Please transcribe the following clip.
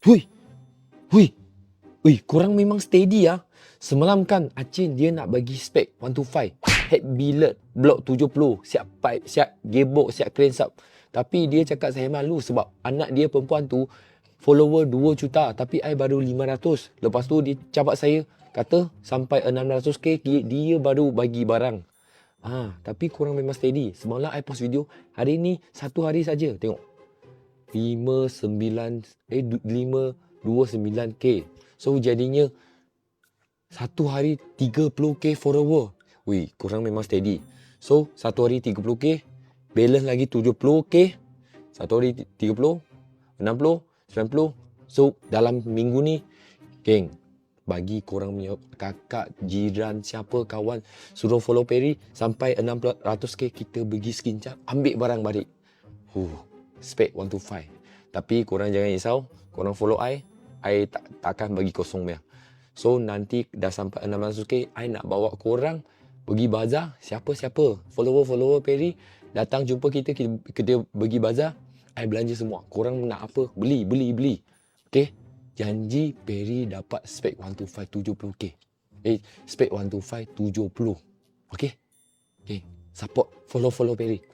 Hui, hui, hui, korang memang steady ah. Semalam kan Acin dia nak bagi spek 125. Head billet, block 70, siap pipe, siap gearbox, siap crankshaft. Tapi dia cakap saya malu sebab anak dia perempuan tu follower 2 juta tapi I baru 500. Lepas tu dia cabat saya, kata sampai 600k dia baru bagi barang. Tapi korang memang steady. Semalam I post video, hari ni 1 hari saja. Tengok. 529k. So jadinya 1 hari 30k follower. Wih, korang memang steady. So 1 hari 30k, balance lagi 70k. 1 hari 30, 60, 90. So dalam minggu ni, geng, bagi korang punya kakak, jiran, siapa, kawan, suruh follow Perry sampai 600k kita pergi skin cap, ambil barang balik. Spec 125. Tapi korang jangan risau, korang follow I takkan bagi kosong punya. So nanti dah sampai 600k, I nak bawa korang pergi bazar. Siapa-siapa follower Perry datang jumpa kita pergi bazar, I belanja semua. Korang nak apa, beli. Okay, janji Perry dapat spek 125 70k. Spek 125 70. Okay, support, follow Perry.